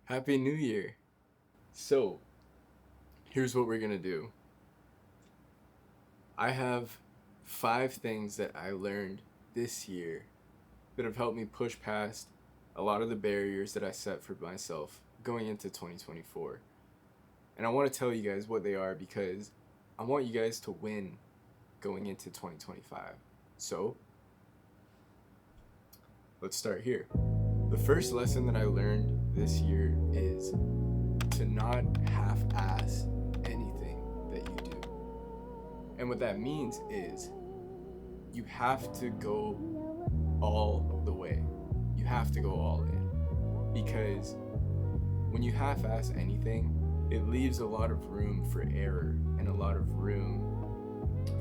Happy New Year. So, here's what we're gonna do. I have 5 things that I learned this year that have helped me push past a lot of the barriers that I set for myself going into 2024. And I want to tell you guys what they are because I want you guys to win going into 2025. So, let's start here. The first lesson that I learned this year is to not half-ass anything that you do. And what that means is you have to go all the way. You have to go all in. Because when you half-ass anything, it leaves a lot of room for error and a lot of room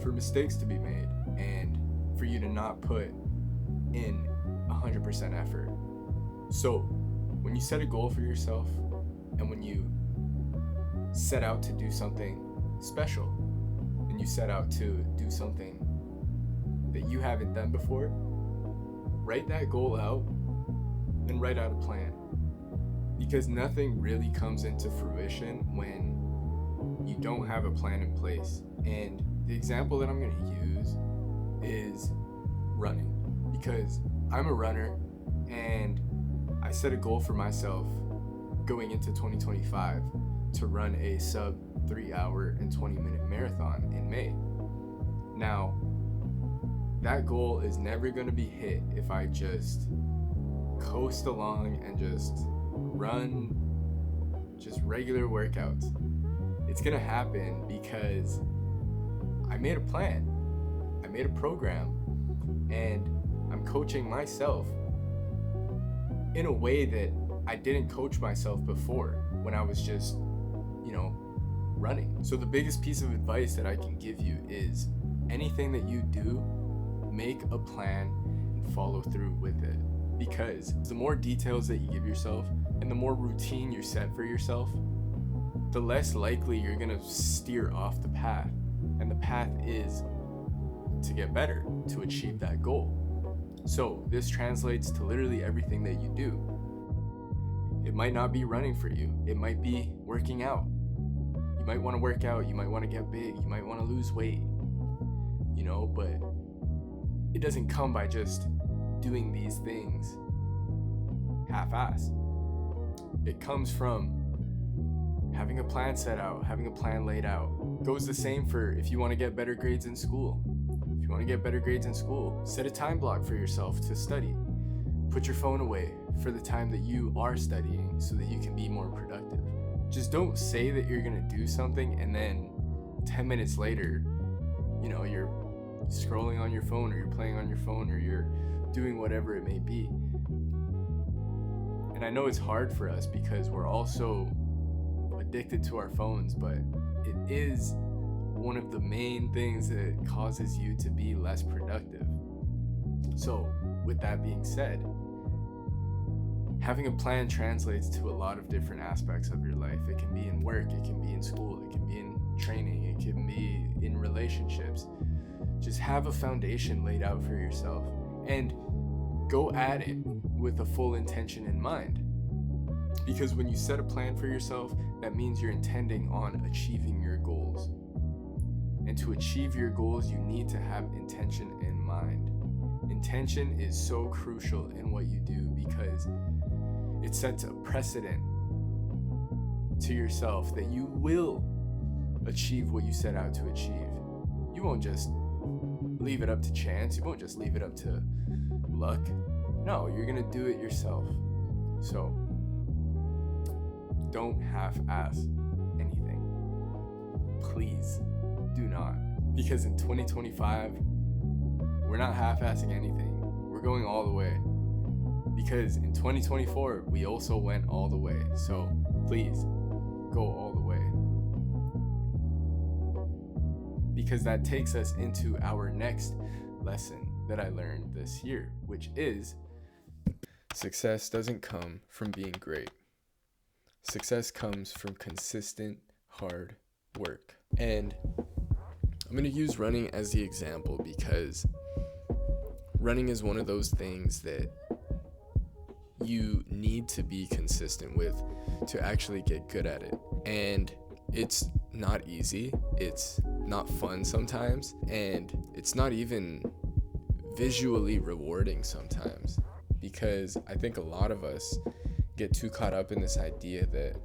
for mistakes to be made and for you to not put in 100% effort. So, when you set a goal for yourself and when you set out to do something special and you set out to do something that you haven't done before, write that goal out and write out a plan. Because nothing really comes into fruition when you don't have a plan in place. And the example that I'm going to use is running. Because I'm a runner and I set a goal for myself going into 2025 to run a sub 3 hour and 20 minute marathon in May. Now, that goal is never going to be hit if I just coast along and just run just regular workouts. It's going to happen because I made a plan, I made a program, and I'm coaching myself in a way that I didn't coach myself before when I was just, running. So the biggest piece of advice that I can give you is anything that you do, make a plan and follow through with it. Because the more details that you give yourself and the more routine you set for yourself, the less likely you're gonna steer off the path. And the path is to get better, to achieve that goal. So this translates to literally everything that you do. It might not be running for you. It might be working out. You might want to work out. You might want to get big. You might want to lose weight. But it doesn't come by just doing these things half-ass. It comes from having a plan set out, having a plan laid out. Goes the same for if you want to get better grades in school. If you want to get better grades in school, set a time block for yourself to study. Put your phone away for the time that you are studying so that you can be more productive. Just don't say that you're going to do something and then 10 minutes later, you're scrolling on your phone or you're playing on your phone or you're doing whatever it may be. And I know it's hard for us because we're all so addicted to our phones, but it is one of the main things that causes you to be less productive. So, with that being said, having a plan translates to a lot of different aspects of your life. It can be in work, it can be in school, it can be in training, it can be in relationships. Just have a foundation laid out for yourself and go at it with a full intention in mind. Because when you set a plan for yourself, that means you're intending on achieving your goals. And to achieve your goals, you need to have intention in mind. Intention is so crucial in what you do because it sets a precedent to yourself that you will achieve what you set out to achieve. You won't just leave it up to chance. You won't just leave it up to luck. No, you're gonna do it yourself. So, don't half-ass anything. Please do not. Because in 2025, we're not half-assing anything. We're going all the way. Because in 2024, we also went all the way. So please, go all the way. Because that takes us into our next lesson that I learned this year, which is success doesn't come from being great. Success comes from consistent, hard work. And I'm going to use running as the example because running is one of those things that you need to be consistent with to actually get good at it. And it's not easy, it's not fun sometimes, and it's not even visually rewarding sometimes, because I think a lot of us get too caught up in this idea that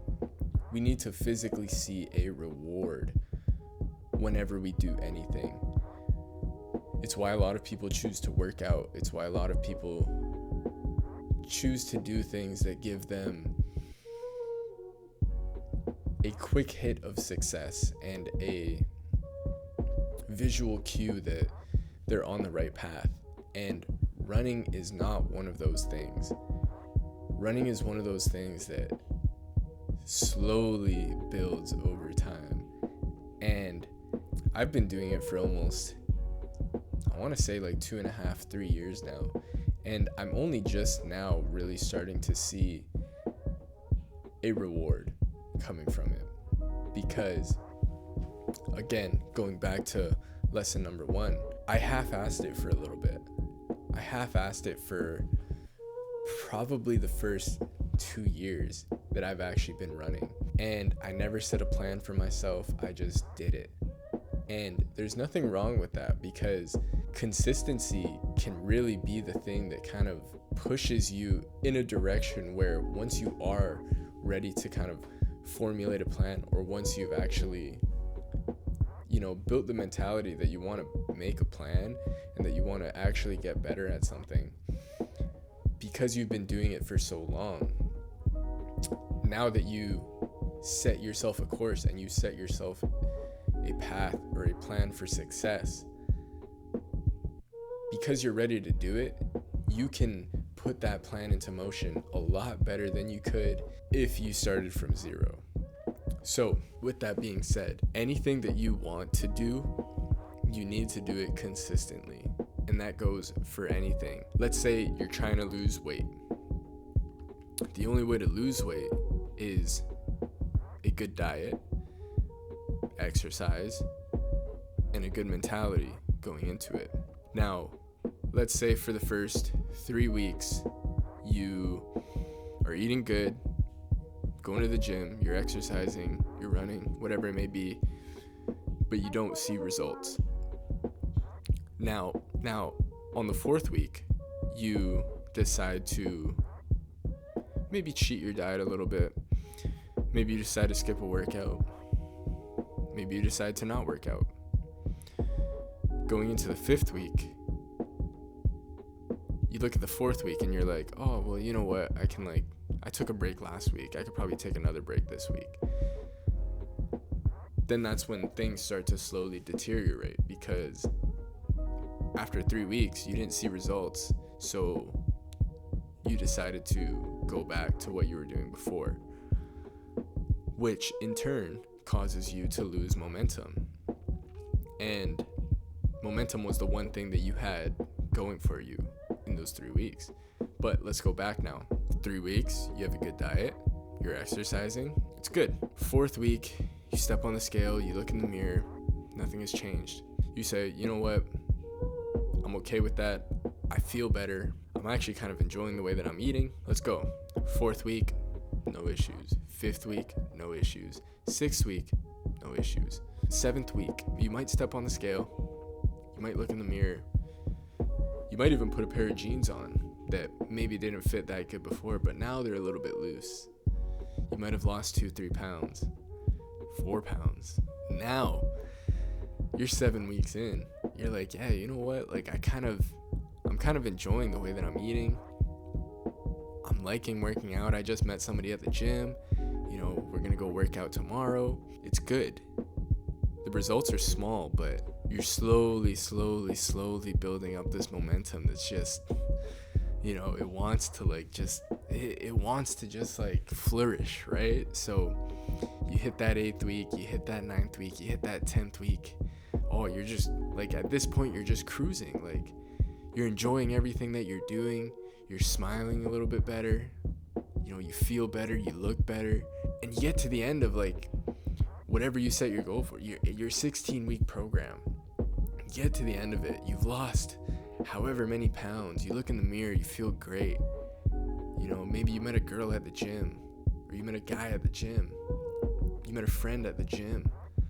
we need to physically see a reward whenever we do anything. It's why a lot of people choose to work out. It's why a lot of people choose to do things that give them a quick hit of success and a visual cue that they're on the right path. And running is not one of those things. Running is one of those things that slowly builds over time. And I've been doing it for almost, I want to say like 2.5, 3 years now. And I'm only just now really starting to see a reward coming from it. Because, again, going back to lesson number 1, I half-assed it for a little bit. I half-assed it for probably the first 2 years that I've actually been running. And I never set a plan for myself. I just did it. And there's nothing wrong with that, because consistency can really be the thing that kind of pushes you in a direction where once you are ready to kind of formulate a plan, or once you've actually, built the mentality that you want to make a plan and that you want to actually get better at something, because you've been doing it for so long, now that you set yourself a course and you set yourself a path or a plan for success, because you're ready to do it, you can put that plan into motion a lot better than you could if you started from zero. So, with that being said, anything that you want to do, you need to do it consistently. And that goes for anything. Let's say you're trying to lose weight. The only way to lose weight is a good diet, exercise, and a good mentality going into it. Now, let's say for the first 3 weeks, you are eating good, going to the gym, you're exercising, you're running, whatever it may be, but you don't see results. Now, on the 4th week, you decide to maybe cheat your diet a little bit. Maybe you decide to skip a workout. Maybe you decide to not work out. Going into the 5th week, you look at the 4th week and you're like, oh, well, you know what? I took a break last week. I could probably take another break this week. Then that's when things start to slowly deteriorate, because after 3 weeks, you didn't see results. So you decided to go back to what you were doing before, which in turn causes you to lose momentum. And momentum was the one thing that you had going for you in those 3 weeks. But let's go back now. 3 weeks, you have a good diet, you're exercising, it's good. 4th week, you step on the scale, you look in the mirror, nothing has changed. You say, you know what, I'm okay with that, I feel better, I'm actually kind of enjoying the way that I'm eating, let's go. 4th week, no issues. 5th week, no issues. 6th week, no issues. 7th week, you might step on the scale, you might look in the mirror, you might even put a pair of jeans on that maybe didn't fit that good before, but now they're a little bit loose. You might have lost 2-3 pounds, 4 pounds. Now you're 7 weeks in. You're like, yeah, you know what? Like I'm kind of enjoying the way that I'm eating. I'm liking working out. I just met somebody at the gym. We're gonna go work out tomorrow. It's good. The results are small, but you're slowly building up this momentum that's just, it wants to just flourish, right? So you hit that 8th week, you hit that 9th week, you hit that 10th week. Oh, you're just at this point, you're just cruising. You're enjoying everything that you're doing. You're smiling a little bit better. You feel better, you look better. And you get to the end of whatever you set your goal for, your 16-week program. You get to the end of it, you've lost however many pounds. You look in the mirror, you feel great. Maybe you met a girl at the gym, or you met a guy at the gym, you met a friend at the gym,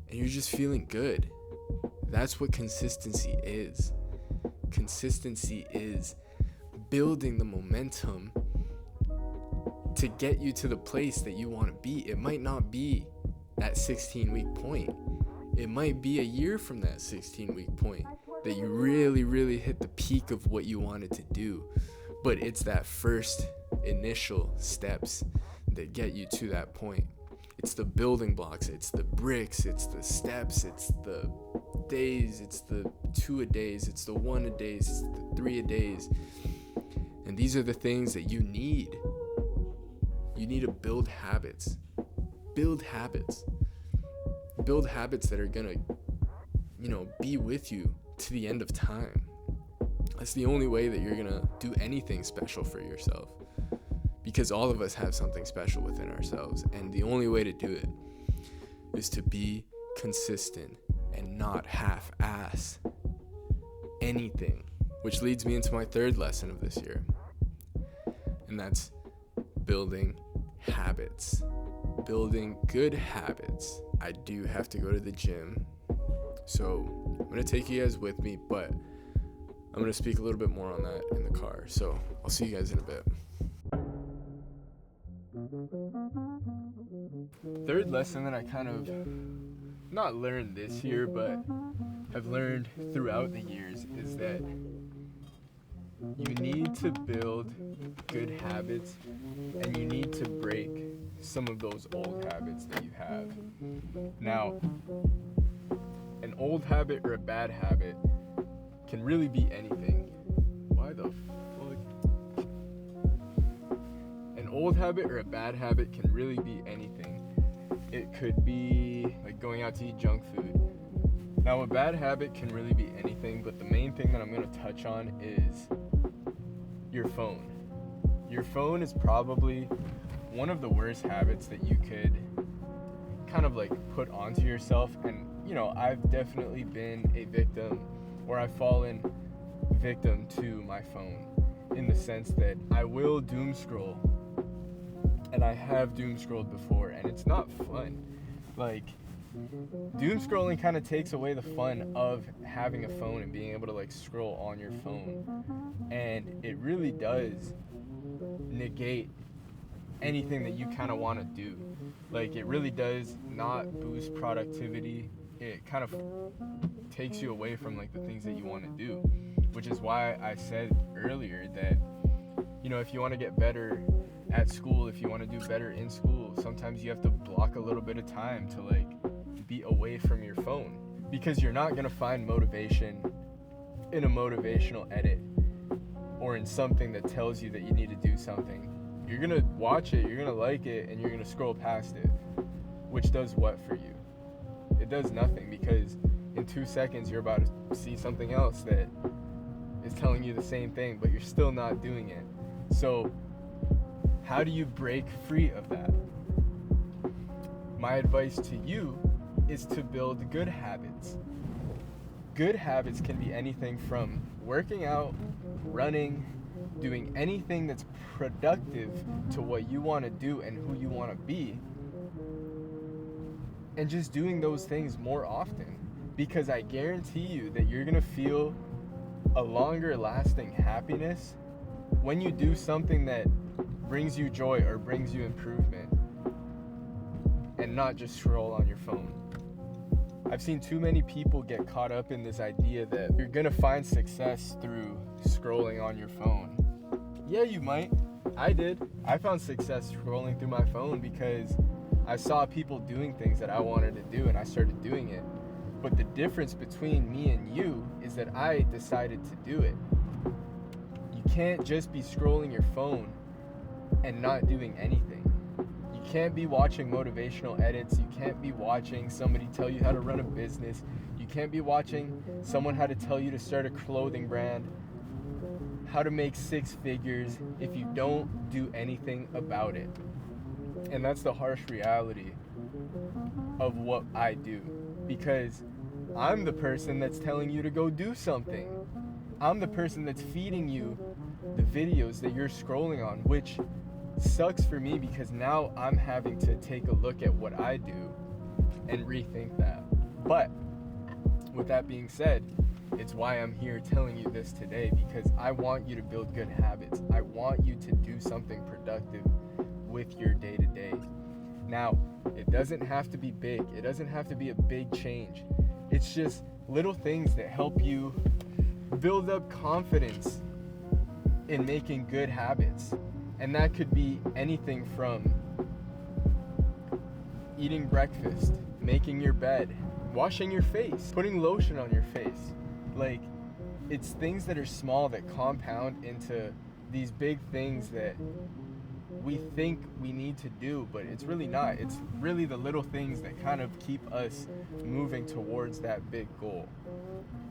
and you're just feeling good. That's what consistency is. Consistency is building the momentum to get you to the place that you want to be. It might not be that 16-week point. It might be a year from that 16-week point that you really, really hit the peak of what you wanted to do. But it's that first initial steps that get you to that point. It's the building blocks, it's the bricks, it's the steps, it's the days, it's the 2-a-days, it's the 1-a-days, it's the 3-a-days. And these are the things that you need. You need to build habits. Build habits. Build habits that are gonna, be with you to the end of time. That's the only way that you're gonna do anything special for yourself. Because all of us have something special within ourselves. And the only way to do it is to be consistent and not half-ass anything. Which leads me into my third lesson of this year. And that's building habits. Building good habits. I do have to go to the gym. So I'm going to take you guys with me, but I'm going to speak a little bit more on that in the car. So I'll see you guys in a bit. Third lesson that I kind of not learned this year, but have learned throughout the years is that you need to build good habits and you need to break some of those old habits that you have. Now, an old habit or a bad habit can really be anything. Why the fuck? An old habit or a bad habit can really be anything. It could be like going out to eat junk food. Now, a bad habit can really be anything, but the main thing that I'm going to touch on is your phone. Your phone is probably one of the worst habits that you could kind of like put onto yourself. And, I've definitely been a victim, or I've fallen victim to my phone in the sense that I will doom scroll. And I have doom scrolled before, and it's not fun. Like, doom scrolling kind of takes away the fun of having a phone and being able to like scroll on your phone. And it really does negate anything that you kind of want to do. Like, it really does not boost productivity. It kind of takes you away from like the things that you want to do, which is why I said earlier that, if you want to get better at school, if you want to do better in school, sometimes you have to block a little bit of time to like be away from your phone, because you're not going to find motivation in a motivational edit or in something that tells you that you need to do something. You're going to watch it, you're going to like it, and you're going to scroll past it, which does what for you? It does nothing, because in 2 seconds you're about to see something else that is telling you the same thing, but you're still not doing it. So how do you break free of that? My advice to you is to build good habits. Good habits can be anything from working out, running, doing anything that's productive to what you want to do and who you want to be, and just doing those things more often, because I guarantee you that you're going to feel a longer lasting happiness when you do something that brings you joy or brings you improvement, and not just scroll on your phone. I've seen too many people get caught up in this idea that you're gonna find success through scrolling on your phone. Yeah, you might. I did. I found success scrolling through my phone because I saw people doing things that I wanted to do and I started doing it. But the difference between me and you is that I decided to do it. You can't just be scrolling your phone and not doing anything. You can't be watching motivational edits. You can't be watching somebody tell you how to run a business. You can't be watching someone how to tell you to start a clothing brand, how to make 6 figures, if you don't do anything about it. And that's the harsh reality of what I do, because I'm the person that's telling you to go do something. I'm the person that's feeding you the videos that you're scrolling on, which sucks for me because now I'm having to take a look at what I do and rethink that. But with that being said, it's why I'm here telling you this today, because I want you to build good habits. I want you to do something productive with your day-to-day. Now, it doesn't have to be big. It doesn't have to be a big change. It's just little things that help you build up confidence in making good habits. And that could be anything from eating breakfast, making your bed, washing your face, putting lotion on your face. Like, it's things that are small that compound into these big things that we think we need to do, but it's really not. It's really the little things that kind of keep us moving towards that big goal.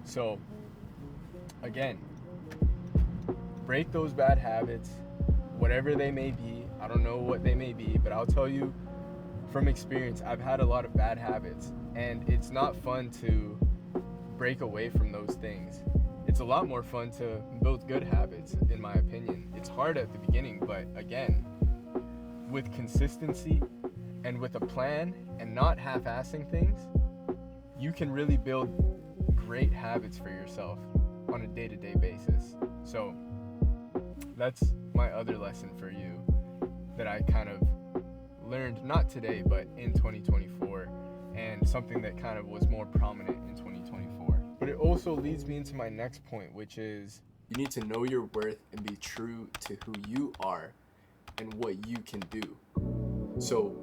So, again, break those bad habits, whatever they may be. I don't know what they may be, but I'll tell you from experience, I've had a lot of bad habits, and it's not fun to break away from those things. It's a lot more fun to build good habits, in my opinion. It's hard at the beginning, but again, with consistency and with a plan and not half-assing things, you can really build great habits for yourself on a day-to-day basis. So that's my other lesson for you that I kind of learned, not today, but in 2024, and something that kind of was more prominent in 2024. But it also leads me into my next point, which is you need to know your worth and be true to who you are and what you can do. So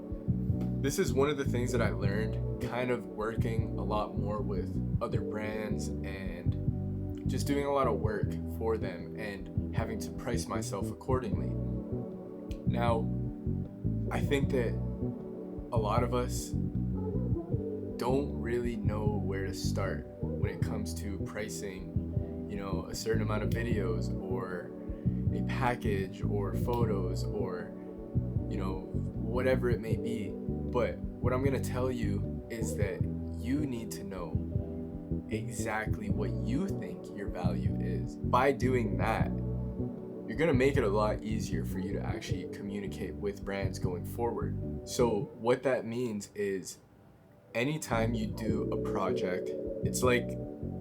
this is one of the things that I learned kind of working a lot more with other brands and just doing a lot of work for them and having to price myself accordingly. Now, I think that a lot of us don't really know where to start when it comes to pricing, a certain amount of videos or a package or photos or, whatever it may be. But what I'm going to tell you is that you need to know exactly what you think your value is. By doing that, you're going to make it a lot easier for you to actually communicate with brands going forward. So what that means is anytime you do a project, it's like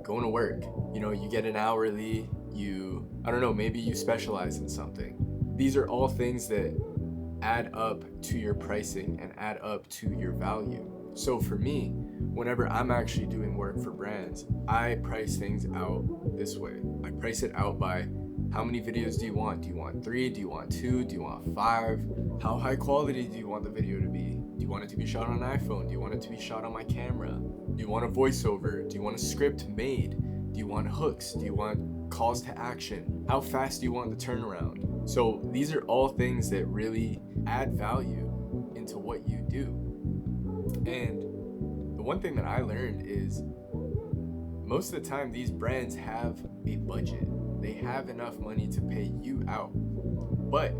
going to work. You get an hourly, maybe you specialize in something. These are all things that add up to your pricing and add up to your value. So for me, whenever I'm actually doing work for brands, I price things out this way. I price it out by how many videos do you want? Do you want 3? Do you want 2? Do you want 5? How high quality do you want the video to be? Do you want it to be shot on an iPhone? Do you want it to be shot on my camera? Do you want a voiceover? Do you want a script made? Do you want hooks? Do you want calls to action? How fast do you want the turnaround? So these are all things that really add value into what you do. And the one thing that I learned is most of the time these brands have a budget. They have enough money to pay you out. But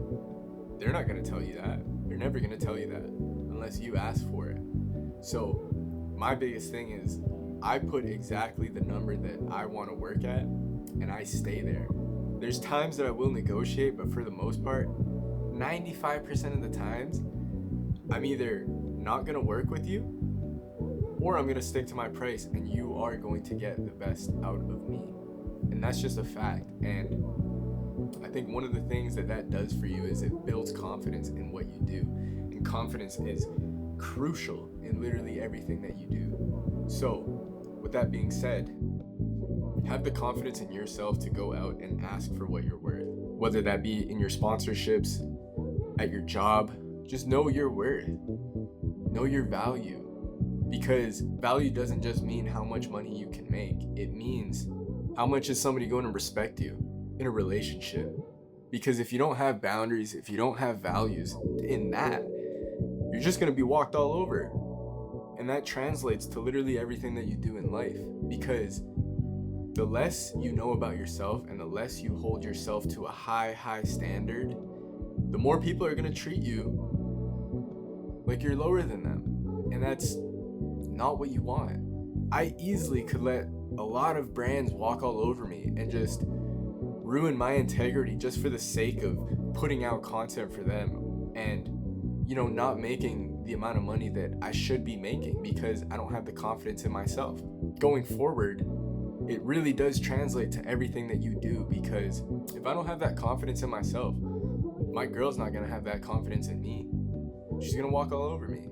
they're not going to tell you that. They're never going to tell you that unless you ask for it. So my biggest thing is I put exactly the number that I want to work at and I stay there. There's times that I will negotiate, but for the most part, 95% of the times, I'm either not going to work with you or I'm going to stick to my price and you are going to get the best out of me. And that's just a fact. And I think one of the things that does for you is it builds confidence in what you do. And confidence is crucial in literally everything that you do. So, with that being said, have the confidence in yourself to go out and ask for what you're worth. Whether that be in your sponsorships, at your job, just know your worth. Know your value. Because value doesn't just mean how much money you can make. It means how much is somebody going to respect you in a relationship. Because if you don't have boundaries, if you don't have values in that, you're just going to be walked all over. And that translates to literally everything that you do in life. Because the less you know about yourself and the less you hold yourself to a high standard, the more people are going to treat you like you're lower than them. And that's not what you want. I easily could let a lot of brands walk all over me and just ruin my integrity just for the sake of putting out content for them and not making the amount of money that I should be making because I don't have the confidence in myself. Going forward, it really does translate to everything that you do, because if I don't have that confidence in myself, my girl's not gonna have that confidence in me. She's gonna walk all over me.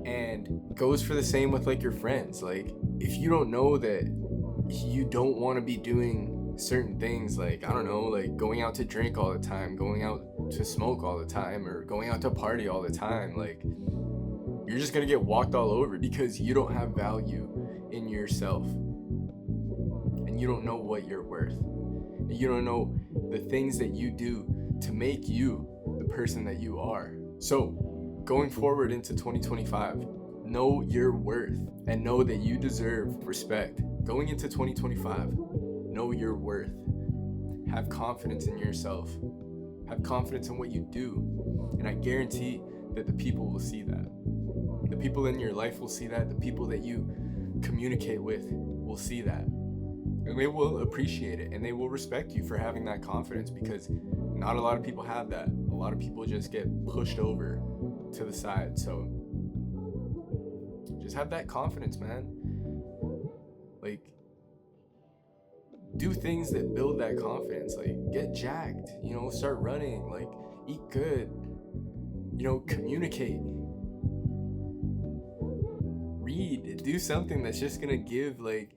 And goes for the same with like your friends. Like, if you don't know that you don't want to be doing certain things, like, I don't know, like going out to drink all the time, going out to smoke all the time, or going out to party all the time, like, you're just gonna get walked all over because you don't have value in yourself, and you don't know what you're worth, and you don't know the things that you do to make you the person that you are. So going forward into 2025, know your worth and know that you deserve respect. Going into 2025, know your worth. Have confidence in yourself. Have confidence in what you do. And I guarantee that the people will see that. The people in your life will see that. The people that you communicate with will see that. And they will appreciate it, and they will respect you for having that confidence, because not a lot of people have that. A lot of people just get pushed over to the side. So just have that confidence, man. Like, do things that build that confidence. Like, get jacked, start running, like, eat good, communicate, read, do something that's just gonna give, like,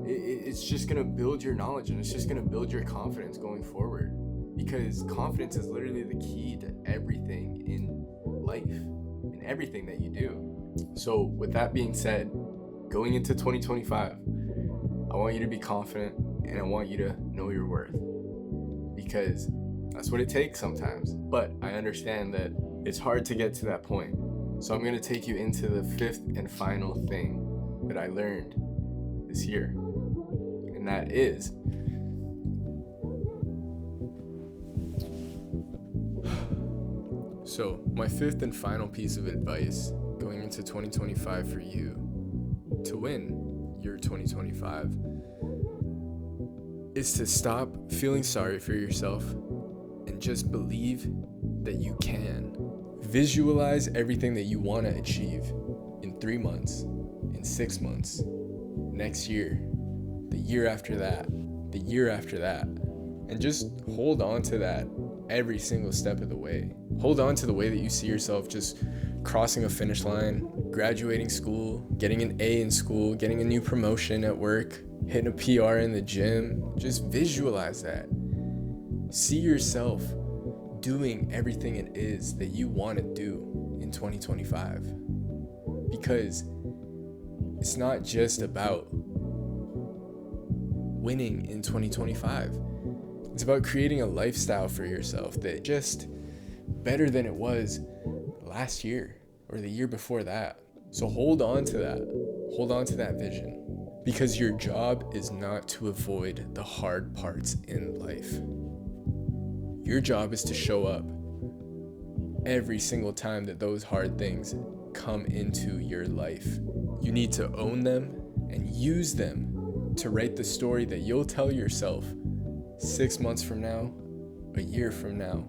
it's just gonna build your knowledge, and it's just gonna build your confidence going forward, because confidence is literally the key to everything in life and everything that you do. So with that being said, going into 2025, I want you to be confident, and I want you to know your worth, because that's what it takes sometimes. But I understand that it's hard to get to that point. So I'm going to take you into the fifth and final thing that I learned this year. And that is so my fifth and final piece of advice going into 2025 for you to win your 2025 is to stop feeling sorry for yourself and just believe that you can. Visualize everything that you want to achieve in 3 months, in 6 months, next year, the year after that, the year after that, and just hold on to that every single step of the way. Hold on to the way that you see yourself just crossing a finish line, graduating school, getting an A in school, getting a new promotion at work, hitting a PR in the gym. Just visualize that. See yourself doing everything it is that you want to do in 2025. Because it's not just about winning in 2025. It's about creating a lifestyle for yourself that just better than it was last year or the year before that. So hold on to that. Hold on to that vision, because your job is not to avoid the hard parts in life. Your job is to show up every single time that those hard things come into your life. You need to own them and use them to write the story that you'll tell yourself 6 months from now, a year from now,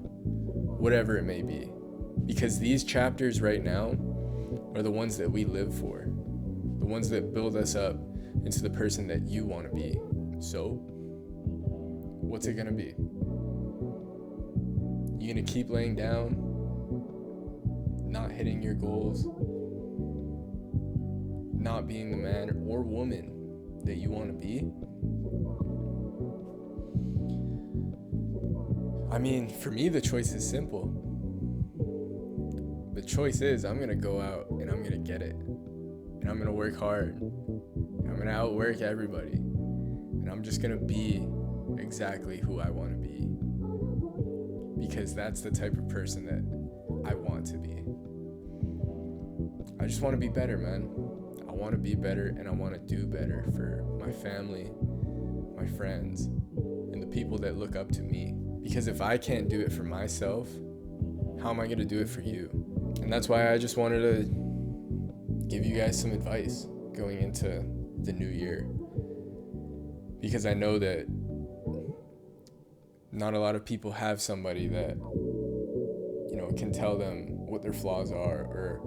whatever it may be. Because these chapters right now are the ones that we live for, the ones that build us up into the person that you want to be. So, what's it gonna be? You gonna keep laying down, not hitting your goals, not being the man or woman that you want to be? I mean, for me, the choice is simple. The choice is I'm gonna go out and I'm gonna get it, and I'm gonna work hard, and I'm gonna outwork everybody, and I'm just gonna be exactly who I want to be, because that's the type of person that I want to be. I just want to be better, man. I want to be better, and I want to do better for my family, my friends, and the people that look up to me. Because if I can't do it for myself, how am I going to do it for you? And that's why I just wanted to give you guys some advice going into the new year. Because I know that not a lot of people have somebody that, can tell them what their flaws are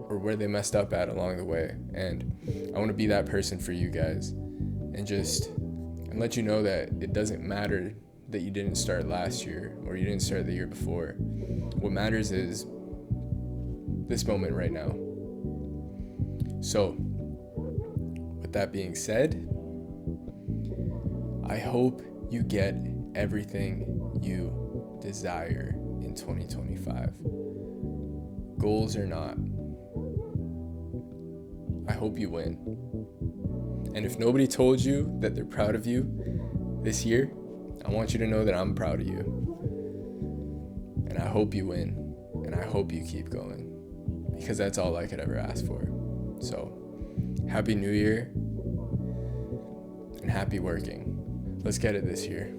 or where they messed up at along the way. And I want to be that person for you guys and let you know that it doesn't matter that you didn't start last year or you didn't start the year before. What matters is this moment right now. So, with that being said, I hope you get everything you desire in 2025. Goals or not, I hope you win. And if nobody told you that they're proud of you this year, I want you to know that I'm proud of you. And I hope you win. And I hope you keep going. Because that's all I could ever ask for. So, Happy New Year. And happy working. Let's get it this year.